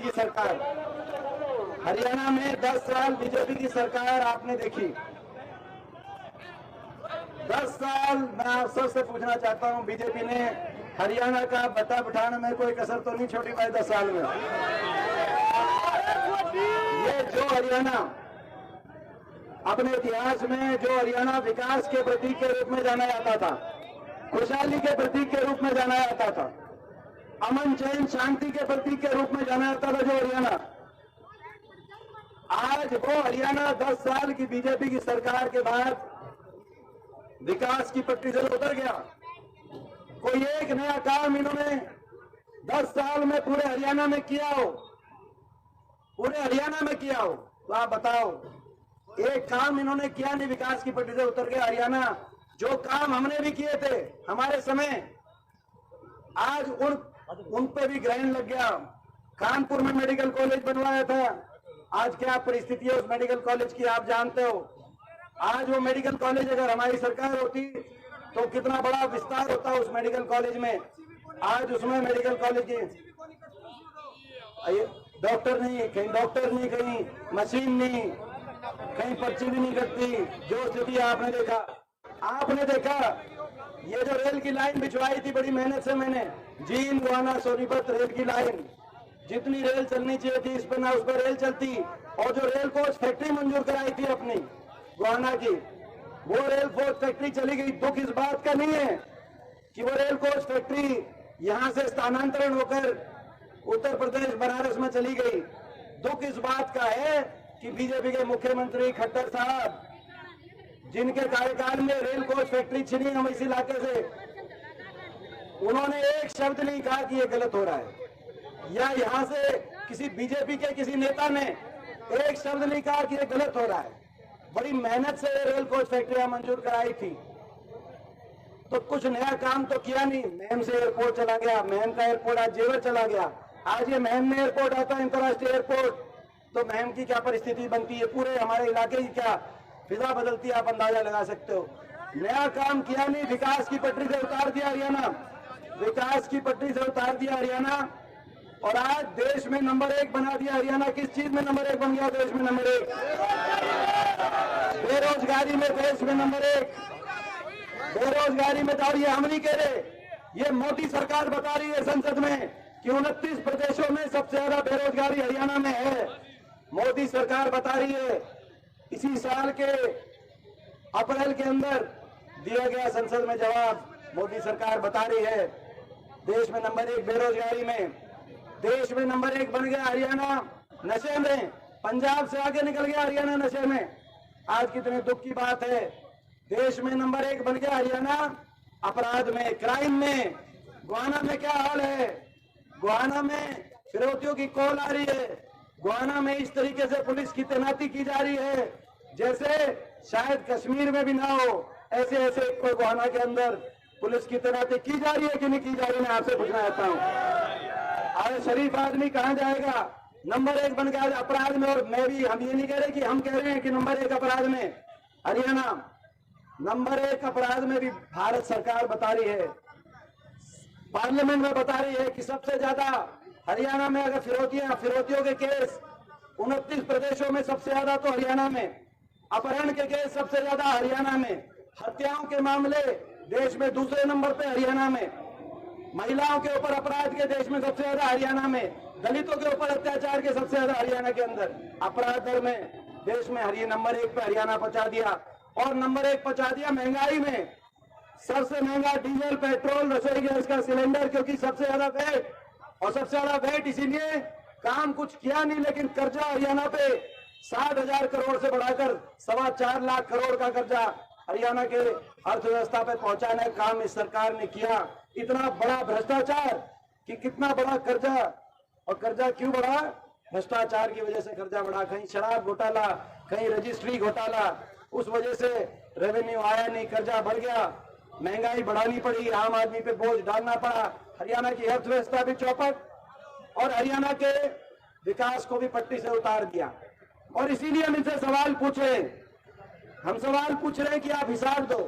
की सरकार। हरियाणा में 10 साल बीजेपी की सरकार आपने देखी। 10 साल मैं आप सबसे पूछना चाहता हूं, बीजेपी ने हरियाणा का बता बिठाने में कोई कसर तो नहीं छोड़ी भाई 10 साल में। ये जो हरियाणा अपने इतिहास में, जो हरियाणा विकास के प्रतीक के रूप में जाना जाता था, खुशहाली के प्रतीक के रूप में जाना जाता था, अमन चैन शांति के प्रतीक के रूप में जाना जाता था, जो हरियाणा, आज वो हरियाणा 10 साल की बीजेपी की सरकार के बाद विकास की पटरी से उतर गया। कोई एक नया काम इन्होंने 10 साल में पूरे हरियाणा में किया हो, पूरे हरियाणा में किया हो तो आप बताओ। एक काम इन्होंने किया नहीं, विकास की पटरी से उतर गया हरियाणा। जो काम हमने भी किए थे हमारे समय, आज उन पे भी ग्रहण लग गया। कानपुर में मेडिकल कॉलेज बनवाया था, आज क्या परिस्थिति है उस मेडिकल कॉलेज की आप जानते हो। आज वो मेडिकल कॉलेज अगर हमारी सरकार होती तो कितना बड़ा विस्तार होता उस मेडिकल कॉलेज में। आज उसमें मेडिकल कॉलेज की डॉक्टर नहीं, कहीं डॉक्टर नहीं, कहीं मशीन नहीं, कहीं पर्ची भी नहीं कटती। जो स्थिति आपने देखा ये जो रेल की लाइन बिछवाई थी बड़ी मेहनत से मैंने, जींद गोहाना सोनीपत रेल की लाइन, जितनी रेल चलनी चाहिए थी इस पर ना उस पर रेल चलती। और जो रेल कोच फैक्ट्री मंजूर कराई थी अपनी गोहाना की, वो रेल कोच फैक्ट्री चली गई। दुख इस बात का नहीं है कि वो रेल कोच फैक्ट्री यहां से स्थानांतरण होकर उत्तर प्रदेश बनारस में चली गई। दुख इस बात का है कि बीजेपी के मुख्यमंत्री खट्टर साहब, जिनके कार्यकाल में रेल कोच फैक्ट्री छिनी हम इस इलाके से, उन्होंने एक शब्द नहीं कहा कि ये गलत हो रहा है, या यहां से किसी बीजेपी के किसी नेता ने एक शब्द नहीं कहा कि ये गलत हो रहा है। बड़ी मेहनत से रेल कोच फैक्ट्रियां मंजूर कराई थी, तो कुछ नया काम तो किया नहीं। महम से एयरपोर्ट चला गया, महम का एयरपोर्ट आज जेवर चला गया। आज ये महम में एयरपोर्ट आता है, अंतर्राष्ट्रीय एयरपोर्ट, तो महम की क्या परिस्थिति बनती है, पूरे हमारे इलाके की क्या फिजा बदलती है, आप अंदाजा लगा सकते हो। नया काम किया नहीं, विकास की पटरी से उतार दिया हरियाणा, विकास की पटरी से उतार दिया हरियाणा। और आज देश में नंबर 1 बना दिया हरियाणा। किस चीज में नंबर 1 बन गया देश में नंबर 1? बेरोजगारी में देश में नंबर 1, बेरोजगारी में। और ये हम नहीं कह रहे, ये मोदी सरकार बता रही है संसद में कि 29 प्रदेशों में सबसे ज्यादा बेरोजगारी हरियाणा में है। मोदी सरकार बता रही है। इसी साल के अप्रैल के अंदर दिया गया संसद में जवाब, मोदी सरकार बता रही है देश में नंबर 1 बेरोजगारी में, देश में नंबर 1 बन गया हरियाणा। नशे में पंजाब से आगे निकल गया हरियाणा नशे में। आज कितने दुख की बात है, देश में नंबर 1 बन गया हरियाणा अपराध में, क्राइम में। गोहाना में क्या हाल है, गोहाना में फिरौतियों की कॉल आ रही है। गोहाना में इस तरीके से पुलिस की तैनाती की जा रही है जैसे शायद कश्मीर में भी ना हो। ऐसे ऐसे कोई गोहाना के अंदर पुलिस की तैनाती की जा रही है कि नहीं की जा रही, मैं आपसे पूछना चाहता हूँ। अरे शरीफ आदमी कहाँ जाएगा, नंबर 1 बन गया अपराध में। और मैं भी, हम ये नहीं कह रहे कि हम कह रहे हैं कि नंबर 1 अपराध में हरियाणा, नंबर 1 अपराध में भी भारत सरकार बता रही है, पार्लियामेंट में बता रही है कि सबसे ज्यादा हरियाणा में अगर फिरौतियों के केस 29 प्रदेशों में सबसे ज्यादा तो हरियाणा में, अपहरण के केस सबसे ज्यादा हरियाणा में, हत्याओं के मामले देश में दूसरे नंबर पे हरियाणा में, महिलाओं के ऊपर अपराध के देश में सबसे ज्यादा हरियाणा में, दलितों के ऊपर अत्याचार के सबसे ज्यादा हरियाणा के अंदर, अपराध दर में देश में नंबर 1 पे हरियाणा पहुंचा दिया। और नंबर 1 पहुंचा दिया महंगाई में, सबसे महंगा डीजल, पेट्रोल, रसोई गैस का सिलेंडर, क्योंकि सबसे ज्यादा वेट, और सबसे ज्यादा वेट इसीलिए काम कुछ किया नहीं, लेकिन कर्जा हरियाणा पे 60,000 करोड़ से बढ़ाकर 4.25 लाख करोड़ का कर्जा हरियाणा के अर्थव्यवस्था पे पहुंचाने का काम इस सरकार ने किया। इतना बड़ा भ्रष्टाचार कि कितना बड़ा कर्जा, और कर्जा क्यों बढ़ा, भ्रष्टाचार की वजह से कर्जा बढ़ा। कहीं शराब घोटाला, कहीं रजिस्ट्री घोटाला, उस वजह से रेवेन्यू आया नहीं, कर्जा बढ़ गया, महंगाई बढ़ानी पड़ी, आम आदमी पे बोझ डालना पड़ा, हरियाणा की अर्थव्यवस्था भी चौपट, और हरियाणा के विकास को भी पट्टी से उतार दिया। और इसीलिए हम इनसे सवाल पूछ रहे हैं, हम सवाल पूछ रहे हैं कि आप हिसाब दो।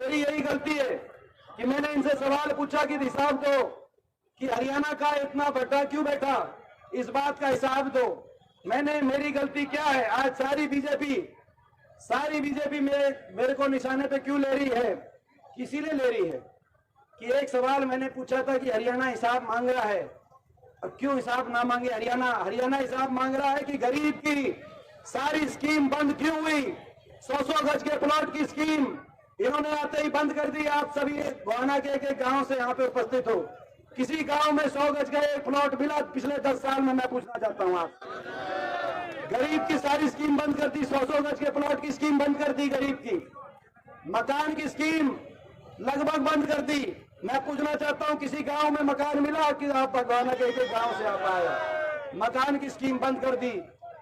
मेरी यही गलती है कि मैंने इनसे सवाल पूछा कि हिसाब दो कि हरियाणा का इतना भट्टा क्यों बैठा, इस बात का हिसाब दो। मेरी गलती क्या है? आज सारी बीजेपी मेरे को निशाने पे क्यों ले रही है? किसी ने ले रही है कि एक सवाल मैंने पूछा था कि हरियाणा हिसाब मांग रहा है, और क्यों हिसाब ना मांगे हरियाणा हिसाब मांग रहा है कि गरीब की सारी स्कीम बंद क्यों हुई? 100 गज के प्लॉट की स्कीम इन्होंने आते ही बंद कर दी। आप सभी गोहाना के एक गांव से यहाँ पे उपस्थित हो, किसी गांव में 100 गज का एक प्लॉट मिला पिछले 10 साल में? मैं पूछना चाहता हूँ आप। गरीब की सारी स्कीम बंद कर दी, 100 गज के प्लॉट की स्कीम बंद कर दी, गरीब की मकान की स्कीम लगभग बंद कर दी। मैं पूछना चाहता हूँ किसी गांव में मकान मिला कि आप गोहाना के एक गांव से आप आए? मकान की स्कीम बंद कर दी।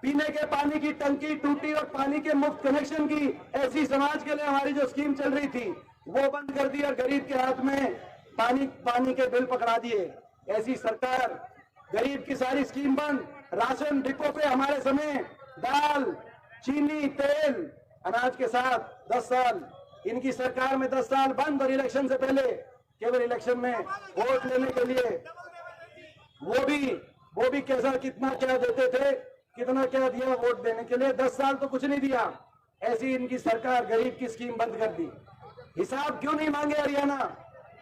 पीने के पानी की टंकी टूटी और पानी के मुफ्त कनेक्शन की ऐसी समाज के लिए हमारी जो स्कीम चल रही थी वो बंद कर दी, और गरीब के हाथ में पानी के बिल पकड़ा दिए। ऐसी सरकार, गरीब की सारी स्कीम बंद। राशन डिपो पे हमारे समय दाल, चीनी, तेल, अनाज के साथ 10 साल, इनकी सरकार में 10 साल बंद। और इलेक्शन से पहले केवल इलेक्शन में वोट लेने के लिए वो भी कैसा कितना क्या देते थे, कितना क्या दिया वोट देने के लिए? 10 साल तो कुछ नहीं दिया। ऐसी इनकी सरकार गरीब की स्कीम बंद कर दी। हिसाब क्यों नहीं मांगे हरियाणा?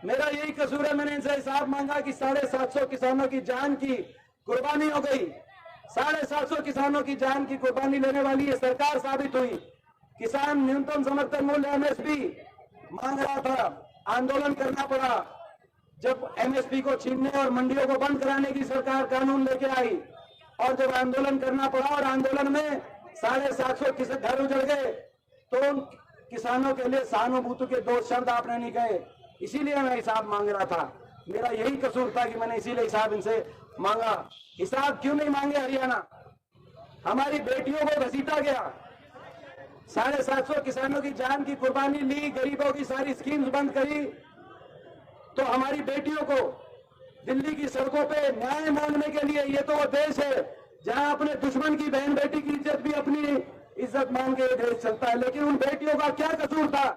मेरा यही कसूर है, मैंने इनसे हिसाब मांगा कि 750 किसानों की जान की कुर्बानी हो गई। 750 किसानों की जान की कुर्बानी लेने वाली ये सरकार साबित हुई। किसान न्यूनतम समर्थन मूल्य एमएसपी मांग रहा था, आंदोलन करना पड़ा। जब एमएसपी को छीनने और मंडियों को बंद कराने की सरकार कानून लेके आई, और जब आंदोलन करना पड़ा और आंदोलन में 750 घर उजड़ गए, तो उन किसानों के लिए सहानुभूति के 2 शब्द आपने नहीं कहे। इसीलिए मैं हिसाब मांग रहा था। मेरा यही कसूर था कि मैंने इसीलिए हिसाब इनसे मांगा। हिसाब क्यों नहीं मांगे हरियाणा? हमारी बेटियों को घसीटा गया, 750 किसानों की जान की कुर्बानी ली, गरीबों की सारी स्कीम्स बंद करी, तो हमारी बेटियों को दिल्ली की सड़कों पे न्याय मांगने के लिए, ये तो वो देश है जहां अपने दुश्मन की बहन बेटी की इज्जत भी अपनी इज्जत मान के देश चलता है। लेकिन उन बेटियों का क्या कसूर था?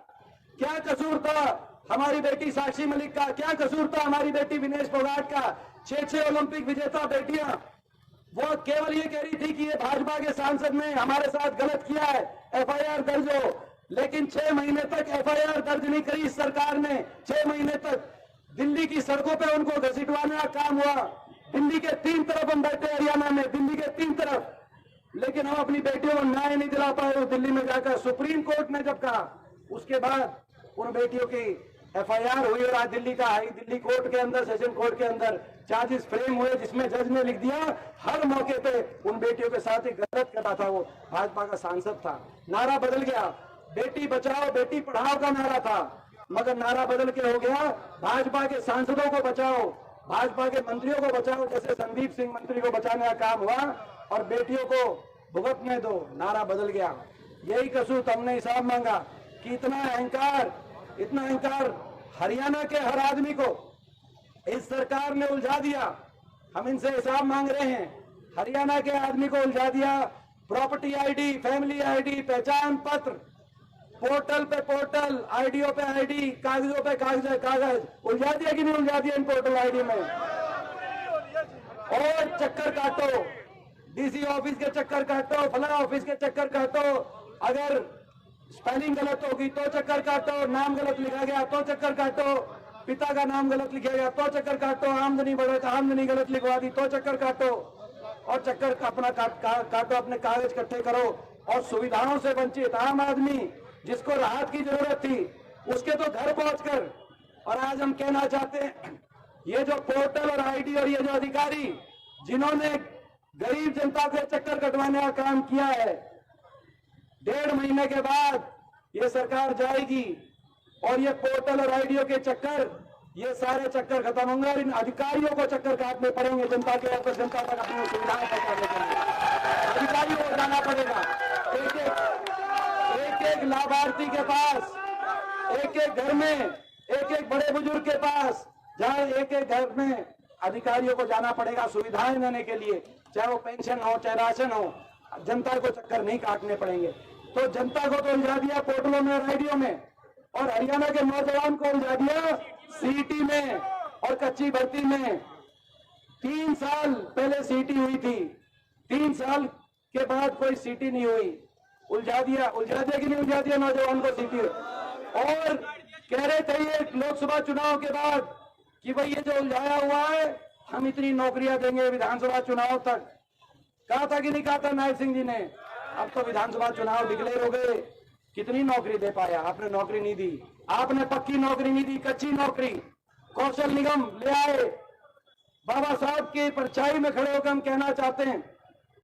क्या कसूर था हमारी बेटी साक्षी मलिक का? क्या कसूर था हमारी बेटी विनेश फोगाट का? 6 ओलंपिक विजेता बेटियां, वो केवल ये कह रही थी कि ये भाजपा के सांसद ने हमारे साथ गलत किया है, एफआईआर दर्ज हो। लेकिन 6 महीने तक एफआईआर दर्ज नहीं करी इस सरकार ने। 6 महीने तक दिल्ली की सड़कों पे उनको घसीटवाने का काम हुआ। दिल्ली के 3 तरफ हम बैठे, हरियाणा में दिल्ली के 3 तरफ, लेकिन हम अपनी बेटियों को न्याय नहीं दिला पाए। वो दिल्ली में जाकर सुप्रीम कोर्ट ने जब कहा, उसके बाद उन बेटियों की एफआईआर हुई, और आज दिल्ली कोर्ट के अंदर, सेशन कोर्ट के अंदर चार्जेस फ्रेम हुए, जिसमें जज ने लिख दिया हर मौके पे उन बेटियों के साथ ही गलत कर रहा था। वो भाजपा का सांसद था। नारा बदल गया, बेटी बचाओ बेटी पढ़ाओ का नारा था, मगर नारा बदल के हो गया भाजपा के सांसदों को बचाओ, भाजपा के मंत्रियों को बचाओ। जैसे संदीप सिंह मंत्री को बचाने का काम हुआ और बेटियों को भुगतने दो, नारा बदल गया। यही कसूर हमने हिसाब मांगा कि इतना अहंकार हरियाणा के हर आदमी को इस सरकार ने उलझा दिया। हम इनसे हिसाब मांग रहे हैं, हरियाणा के आदमी को उलझा दिया। प्रॉपर्टी आईडी, फैमिली आईडी, पहचान पत्र, पोर्टल पे पोर्टल, आईडीओ पे आईडी, कागजों पे कागज उलझा दिया कि नहीं उलझा दिया इन पोर्टल आईडी में? और चक्कर काटो, डीसी ऑफिस के चक्कर काटो, फला ऑफिस के चक्कर काटो, अगर स्पेलिंग गलत होगी तो चक्कर काटो, नाम गलत लिखा गया तो चक्कर काटो, पिता का नाम गलत लिखा गया तो चक्कर काटो, आमदनी बढ़े तो आमदनी गलत लिखवा दी तो चक्कर काटो, और चक्कर अपना काटो, अपने कागज इकट्ठे करो। और सुविधाओं से वंचित आम आदमी जिसको राहत की जरूरत थी, उसके तो घर पहुंचकर। और आज हम कहना चाहते हैं, ये जो पोर्टल और आईडी और ये जो अधिकारी जिन्होंने गरीब जनता से चक्कर कटवाने का काम किया है, 1.5 महीने के बाद ये सरकार जाएगी और ये पोर्टल और आईडीओ के चक्कर, ये सारे चक्कर खत्म होंगे और इन अधिकारियों को चक्कर काटने पड़ेंगे जनता के ऊपर, जनता तक अपनी सुविधाएं पहुंचाने के लिए अधिकारियों को जाना पड़ेगा। एक लाभार्थी के पास, एक घर में, एक बड़े बुजुर्ग के पास, जहां एक घर में अधिकारियों को जाना पड़ेगा सुविधाएं देने के लिए, चाहे वो पेंशन हो चाहे राशन हो। जनता को चक्कर नहीं काटने पड़ेंगे। तो जनता को तो उलझा दिया पोर्टलों में और आईडीओ में, और हरियाणा के नौजवान को उलझा दिया सीईटी में और कच्ची भर्ती में। 3 साल पहले सीटी हुई थी, 3 साल के बाद कोई सीटी नहीं हुई। उलझा दिया कि नहीं उलझा दिया नौजवान को सीटी। और कह रहे थे ये लोकसभा चुनाव के बाद कि भाई ये जो उलझाया हुआ है, हम इतनी नौकरियां देंगे विधानसभा चुनाव तक। कहा था कि नहीं कहा था नायब सिंह जी ने? अब तो विधानसभा चुनाव डिक्लेयर हो गए, कितनी नौकरी दे पाया? आपने नौकरी नहीं दी, आपने पक्की नौकरी नहीं दी, कच्ची नौकरी। कौशल निगम ले आए। बाबा साहब की परछाई में खड़े होकर हम कहना चाहते हैं